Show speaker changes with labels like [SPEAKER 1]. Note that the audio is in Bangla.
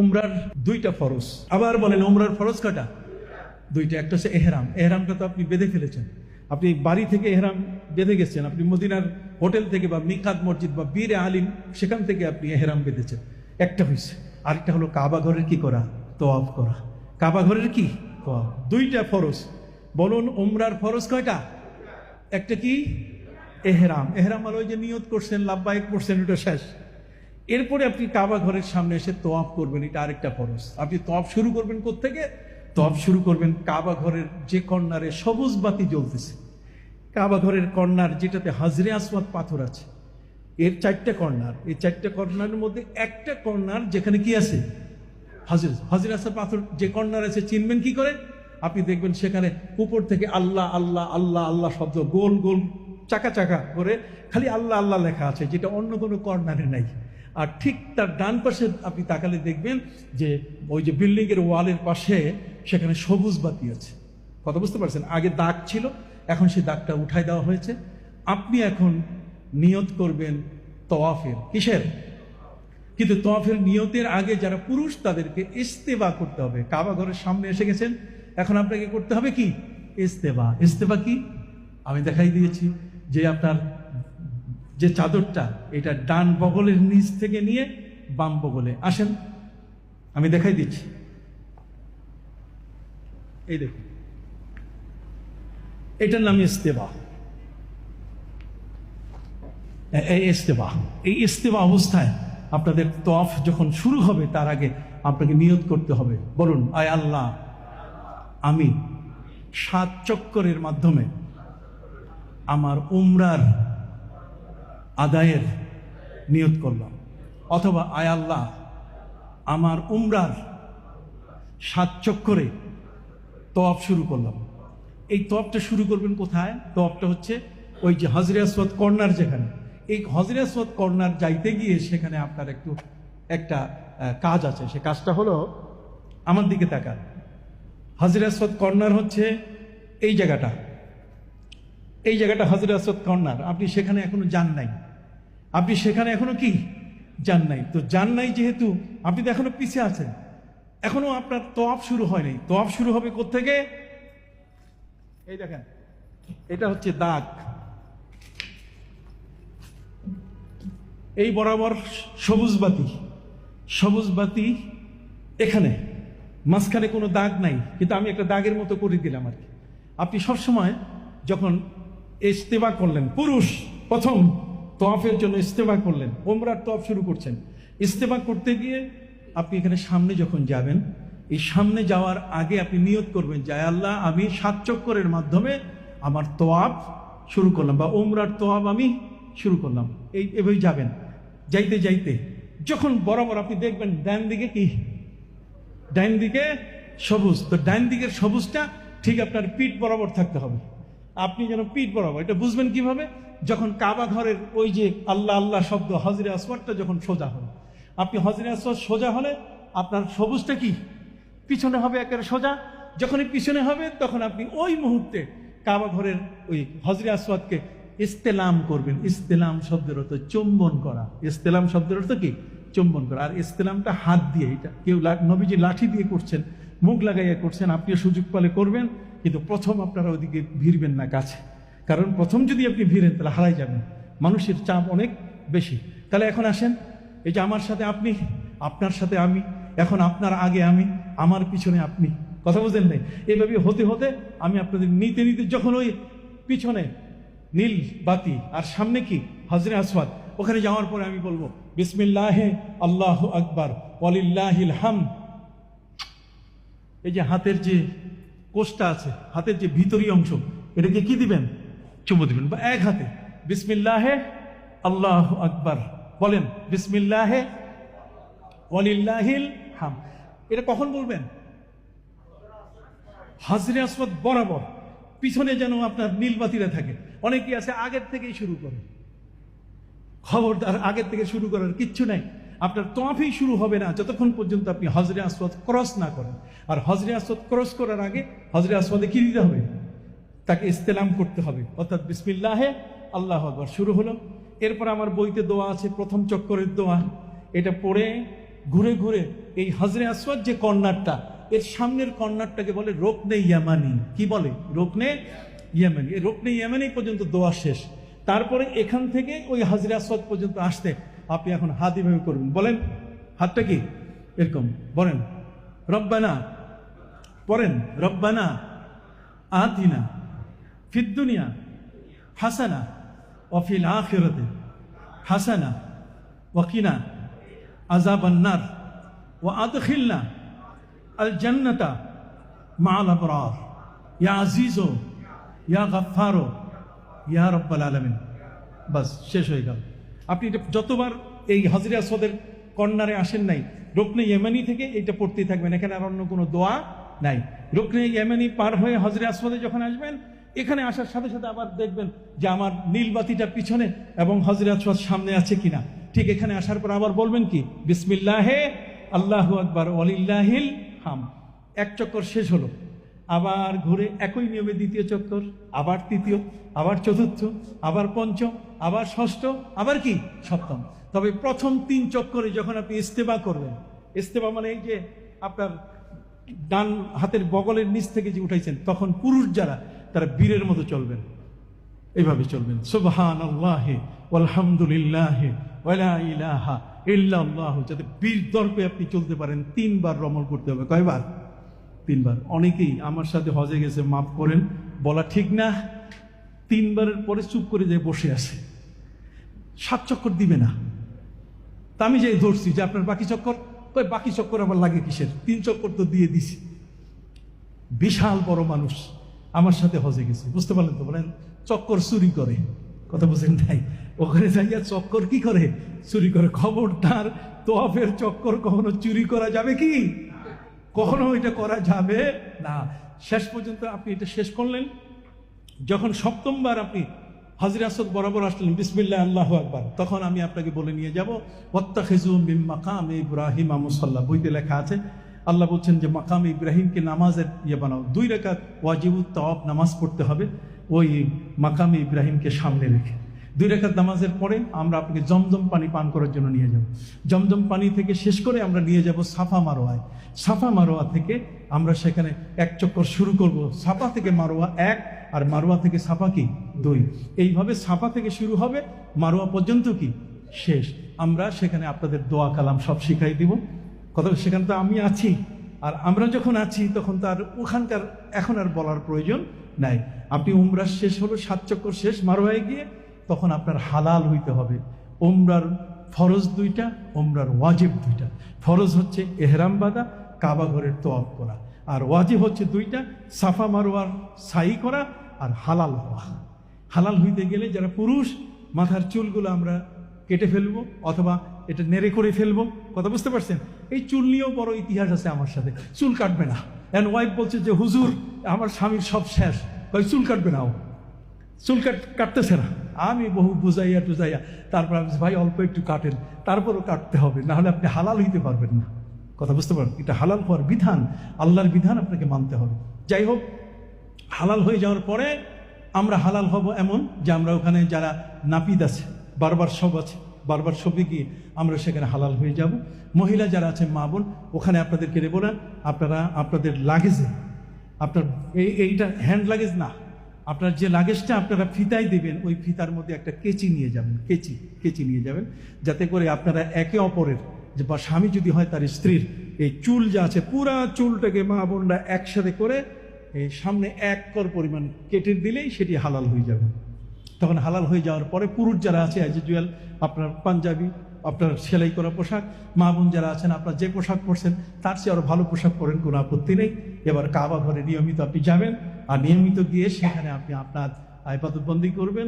[SPEAKER 1] উমরার দুইটা ফরজ। আবার বলেন উমরার ফরজ কয়টা? দুইটা। একটা হচ্ছে এহরাম। এহরামটা তো আপনি বেঁধে ফেলেছেন। আপনি বাড়ি থেকে এহরাম বেঁধে গেছেন, আপনি মদিনার হোটেল থেকে বা মিকাত মসজিদ বা বীরে আলিম সেখান থেকে আপনি এহরাম বেঁধেছেন, একটা হয়েছে। আরেকটা হলো কাবা ঘরের কি করা? তওয়াফ করা। কাবা ঘরের কি তওয়াফ। দুইটা ফরজ। বলুন উমরার ফরজ কয়টা? একটা কি? এহরাম। এহরাম মানে ওই যে নিয়ত করছেন, লাব্বাইক করছেন, ওটা শেষ। এরপরে আপনি কাবা ঘরের সামনে এসে তওয়াফ করবেন, এটা আরেকটা ফরজ। আপনি তওয়াফ শুরু করবেন কোত্থেকে? তওয়াফ শুরু করবেন কাবা ঘরের যে কর্নারে সবুজ বাতি জ্বলতেছে, কাবা ঘরের কর্নার যেটাতে হাজরে আসওয়াদ পাথর আছে, এর চারটা কর্নার। এই চারটা কর্নারের মধ্যে একটা কর্নার যেখানে কি আছে? হাজরে আসওয়াদ পাথর যে কর্নার আছে চিনবেন কি করে? আপনি দেখবেন সেখানে উপর থেকে আল্লাহ আল্লাহ আল্লাহ আল্লাহ শব্দ গোল গোল চাকা চাকা করে খালি আল্লাহ আল্লাহ লেখা আছে, যেটা অন্য কোনো কর্নারে নাই। আর ঠিক তার ডান পাশে আপনি তাকালে দেখবেন যে ওই যে বিল্ডিং এর ওয়ালের পাশে সেখানে সবুজ বাতি আছে। কথা বুঝতে পারছেন? আগে দাগ ছিল, এখন সেই দাগটা উঠাই দেওয়া হয়েছে। আপনি এখন নিয়ত করবেন তওয়াফের। কিসের? কিন্তু তওয়াফের নিয়তের আগে যারা পুরুষ তাদেরকে ইস্তেবা করতে হবে। কাবা ঘরের সামনে এসে গেছেন, এখন আপনাকে করতে হবে কি? ইস্তেবা। ইস্তেবা কি? আমি দেখাই দিয়েছি যে আপনার যে চাদরটা, এটা ডান বগলের নিচ থেকে নিয়ে বাম বগলে আসেন, আমি দেখাই দিচ্ছি। এই দেখুন, এটার নাম ইস্তেবা। এই ইস্তেবা, এই ইস্তেবা অবস্থায় আপনাদের তওয়াফ যখন শুরু হবে তার আগে আপনাকে নিয়ত করতে হবে। বলুন, আয় আল্লাহ, আমি 7 চক্করের মাধ্যমে আমার উমরার আদায়ের নিয়ত করলাম। অথবা আয় আল্লাহ, আমার উমরার 7 চক্করে তওয়াফ শুরু করলাম। এই তওয়াফটা শুরু করবেন কোথায়? তওয়াফটা হচ্ছে ওই যে হাজরে আসওয়াদ কর্নার, যেখানে এই হাজরে আসওয়াদ কর্নার যাইতে গিয়ে সেখানে আপনার একটা কাজ আছে। সে কাজটা হলো, আমার দিকে তাকান। হাজরে আসওয়াদ কর্নার হচ্ছে এই জায়গাটা, এই জায়গাটা হাজরে আসওয়াদ কর্নার। আপনি সেখানে এখনো যান নাই, আপনি সেখানে এখনো কি যান নাই। তো যান নাই যেহেতু, আপনি তো এখনো পিছিয়ে আছেন, এখনো আপনার তওয়াফ শুরু হয়নি। তওয়াফ শুরু হবে কোত্থেকে? এই দেখেন, এটা হচ্ছে দাগ, এই বরাবর সবুজ বাতি। সবুজ বাতি এখানে, মাঝখানে কোনো দাগ নাই, কিন্তু আমি একটা দাগের মতো করে দিলাম আর কি। আপনি সবসময় যখন ইস্তেবা করলেন, পুরুষ প্রথম তওয়াফের জন্য ইস্তেবা করলেন, উমরার তওয়াফ শুরু করছেন, ইস্তেবা করতে গিয়ে আপনি এখানে সামনে যখন যাবেন, এই সামনে যাওয়ার আগে আপনি নিয়ত করবেন যে আল্লাহ, আমি 7 চক্করের মাধ্যমে আমার তওয়াফ শুরু করলাম, বা উমরার তওয়াফ আমি শুরু করলাম। এভাবে যাবেন। যাইতে যাইতে যখন বরাবর আপনি দেখবেন ডান দিকে কি? ডান দিকে সবুজ। তো ডান দিকের সবুজটা ঠিক আপনার পিঠ বরাবর থাকতে হবে। আপনি যেন পিঠ বরাবর, এটা বুঝবেন কিভাবে? যখন কাবা ঘরের ওই যে আল্লাহ আল্লাহ শব্দ, হাজরে আসওয়াদটা যখন সোজা হবে, আপনি হাজরে আসওয়াদ সোজা হলে আপনার সবুজটা কি? পিছনে হবে, একেবারে সোজা। যখনই পিছনে হবে তখন আপনি ওই মুহূর্তে কাবা ঘরের ওই হাজরে আসওয়াদকে ইস্তেলাম করবেন। ইস্তেলাম শব্দের অর্থ চুম্বন করা। ইস্তেলাম শব্দের অর্থ কি? চুম্বন করা। আর ইস্তেলামটা হাত দিয়ে, এটা কেউ নবীজি লাঠি দিয়ে করছেন, মুখ লাগাইয়া করছেন, আপনিও সুযোগ পেলে করবেন, কিন্তু প্রথম আপনারা ওদিকে ভিড়বেন না কাছে, কারণ প্রথম যদি আপনি ভিড়েন তাহলে হারাই যাবেন। মানুষের চাপ অনেক বেশি। তাহলে এখন আসেন, এই যে আমার সাথে আপনি, আপনার সাথে আমি, এখন আপনার আগে আমি, আমার পিছনে আপনি। কথা বুঝলেন নাই? এইভাবে হতে হতে আমি আপনাদের নিতে নিতে যখন ওই পিছনে নীল বাতি আর সামনে কি হাজরে আসওয়াদ, ওখানে যাওয়ার পরে আমি বলবো বিসমিল্লাহে আল্লাহু আকবার ওয়ালিল্লাহিল হামদ। এই যে হাতের যে কোষটা আছে, হাতের যে ভিতরি অংশ, এটাকে কি দিবেন? চুমু দিবেন। বা এক হাতে বিসমিল্লাহে আল্লাহু আকবার বলেন, বিসমিল্লাহে ওয়ালিল্লাহিল হামদ। এটা কখন বলবেন? হাজরে আসওয়াদ বরাবর পিছনে যেন আপনার নীলবাতিরা থাকে। অনেকেই আছে আগের থেকেই শুরু করে। খবরদার, আগের থেকে শুরু করার কিচ্ছু নাই। আপনার তওয়াফই শুরু হবে না যতক্ষণ পর্যন্ত আপনি হাজরে আসওয়াদ ক্রস না করেন। আর হাজরে আসওয়াদ ক্রস করার আগে হাজরে আসওয়াদে কি দিতে হবে? তাকে ইস্তেলাম করতে হবে। অর্থাৎ বিসমিল্লাহে আল্লাহু আকবার শুরু হলো। এরপর আমার বইতে দোয়া আছে, প্রথম চক্করের দোয়া, এটা পড়ে ঘুরে ঘুরে এই হাজরে আসওয়াদ যে কর্নারটা, এর সামনের কর্নারটাকে বলে রোকনে ইয়ামানি। কি বলে? রোকনে ইয়ামানি। এই রোকনে ইয়ামানি পর্যন্ত দোয়া শেষ। তারপরে এখান থেকে ওই হাজরে আসওয়াদ পর্যন্ত আসতে আপনি এখন হাত এভাবে করবেন। বলেন, হাতটা কি এরকম বলেন, রব্বানা, পড়েন রব্বানা আতিনা ফিদ দুনিয়া হাসানা ওয়া ফিল আখিরাতি হাসানা ওয়া কিনা আযাবান নার ওয়া আদখিলনা আল জান্নাতা মা'আল আবরার ইয়া আজিজু ইয়া গাফফারু ইয়া রাব্বাল আলামিন। বাস, শেষ হয়ে গেল। আপনি এটা যতবার এই হাজরে আসওয়াদের কর্নারে আসেন নাই, রুকনে ইয়েমানি থেকে এটা পড়তেই থাকবেন। এখানে আর অন্য কোনো দোয়া নাই। রুকনে ইয়েমানি পার হয়ে হাজরে আসওয়াদে যখন আসবেন, এখানে আসার সাথে সাথে আবার দেখবেন যে আমার নীল বাতিটা পিছনে এবং হাজরে আসওয়াদ সামনে আছে কিনা। ঠিক এখানে আসার পর আবার বলবেন কি, বিসমিল্লাহে আল্লাহু আকবার ওয়ালিল্লাহিল হাম। এক চক্কর শেষ হলো, আবার ঘুরে একই নিয়মে দ্বিতীয় চক্কর, আবার তৃতীয়, আবার চতুর্থ, আবার পঞ্চম, আবার ষষ্ঠ, আবার কি সপ্তম। তবে প্রথম 3 চক্করে যখন আপনি ইস্তেবা করবেন, ইস্তেবা মানে এই যে আপনার ডান হাতের বগলের নিচ থেকে যে উঠাইছেন, তখন পুরুষ যারা তারা বীরের মতো চলবেন, এইভাবে চলবেন, সুবহানাল্লাহি ওয়ালহামদুলিল্লাহি ওয়ালা ইলাহা ইল্লাল্লাহ। যাতে বীর দর্পে আপনি চলতে পারেন। 3 বার রমল করতে হবে। কয়বার? 3 বার। অনেকেই আমার সাথে হজে গেছে, মাফ করেন বলা ঠিক না, 3 বারের পরে চুপ করে যায় বসে আছে, 7 চক্কর দিবে না। তা আমি যাই ধরছি যে আপনার বাকি চক্কর, বাকি চক্কর আবার লাগে কিসের? 3 চক্কর তো দিয়ে দিছি। বিশাল বড় মানুষ আমার সাথে হজে গেছে, বুঝতে পারলেন তো? বলেন চক্কর চুরি করে, কথা বুঝেন নাই? ওখানে যাইয়া চক্কর কি করে? চুরি করে। খবরদার, তোয়াফের চক্কর কখনো চুরি করা যাবে কি? কখনো এটা করা যাবে না। শেষ পর্যন্ত আপনি এটা শেষ করলেন। যখন 7ম বার আপনি হাজরে আসওয়াদ বরাবর আসলেন, বিসমিল্লাহ আল্লাহু আকবার, তখন আমি আপনাকে বলে নিয়ে যাব, ওয়াত্তাখিযু মিন মাকামি ইব্রাহিম মুসাল্লা। বইতে লেখা আছে, আল্লাহ বলছেন যে মাকামে ইব্রাহিমকে নামাজের বানাও। 2 রাকাত ওয়াজিবুত তাওয়াফ নামাজ পড়তে হবে ওই মাকামে ইব্রাহিমকে সামনে রেখে। 2 রাকাত নামাজের পরে আমরা আপনাকে জমজম পানি পান করার জন্য নিয়ে যাব। জমজম পানি থেকে শেষ করে আমরা নিয়ে যাব সাফা মারোয়ায়। সাফা মারোয়া থেকে আমরা সেখানে 1 চক্কর শুরু করব। সাফা থেকে মারোয়া 1 আর মারোয়া থেকে সাফা কি 2। এইভাবে সাফা থেকে শুরু হবে, মারোয়া পর্যন্ত কি শেষ। আমরা সেখানে আপনাদের দোয়া কালাম সব শিখাই দিব। কথা, সেখানে তো আমি আছি, আর আমরা যখন আছি তখন তার ওখানকার এখন আর বলার প্রয়োজন নাই। আপনি উমরা শেষ হলো, 7 চক্কর শেষ মারোয়ায় গিয়ে, তখন আপনার হালাল হইতে হবে। উমরার ফরজ 2টা, উমরার ওয়াজিব 2টা। ফরজ হচ্ছে এহরাম বাঁধা, কাবা ঘরের তওয়াফ করা, আর ওয়াজিব হচ্ছে 2টা, সাফা মারোয়ার সাই করা আর হালাল হওয়া। হালাল হইতে গেলে যারা পুরুষ, মাথার চুলগুলো আমরা কেটে ফেলবো অথবা এটা নেড়ে করে ফেলবো। কথা বুঝতে পারছেন? এই চুল নিয়েও বড় ইতিহাস আছে আমার সাথে। চুল কাটবে না। এন্ড ওয়াইফ বলছে যে হুজুর আমার স্বামীর সব শেষ, চুল কাটবে না, ও চুল কাটতেছে না। আমি বহু বুঝাইয়া টুজাইয়া তারপর আমি ভাই অল্প একটু কাটেন, তারপরও কাটতে হবে, না হলে আপনি হালাল হইতে পারবেন না। কথা বুঝতে পারেন? এটা হালাল হওয়ার বিধান, আল্লাহর বিধান আপনাকে মানতে হবে। যাই হোক, হালাল হয়ে যাওয়ার পরে আমরা হালাল হব এমন যে আমরা ওখানে যারা নাপিত আছে, বারবার সব আছে, বারবার সবে গিয়ে আমরা সেখানে হালাল হয়ে যাব। মহিলা যারা আছে, মা বোন, ওখানে আপনাদেরকে দেবো না। আপনারা আপনাদের লাগেজে, আপনার এইটা হ্যান্ড লাগেজ না, আপনার যে লাগেজটা আপনারা ফিতায় দেবেন, ওই ফিতার মধ্যে একটা কেচি নিয়ে যাবেন, কেচি নিয়ে যাবেন, যাতে করে আপনারা একে অপরের, যে বা স্বামী যদি হয় তার স্ত্রীর এই চুল যা আছে পুরা চুলটাকে মা বোনরা একসাথে করে এই সামনে 1 কর পরিমাণ কেটে দিলেই সেটি হালাল হয়ে যাবে। তখন হালাল হয়ে যাওয়ার পরে পুরুষ যারা আছে অ্যাজ ইউজুয়াল আপনার পাঞ্জাবি, আপনার সেলাই করা পোশাক, মা বোন যারা আছেন আপনার যে পোশাক পরছেন তার চেয়ে আরো ভালো পোশাক পরেন, কোনো আপত্তি নেই। এবার কাবা ঘরে নিয়মিত আপনি যাবেন, আর নিয়মিত গিয়ে সেখানে আপনি আপনার ইবাদতবন্দি করবেন।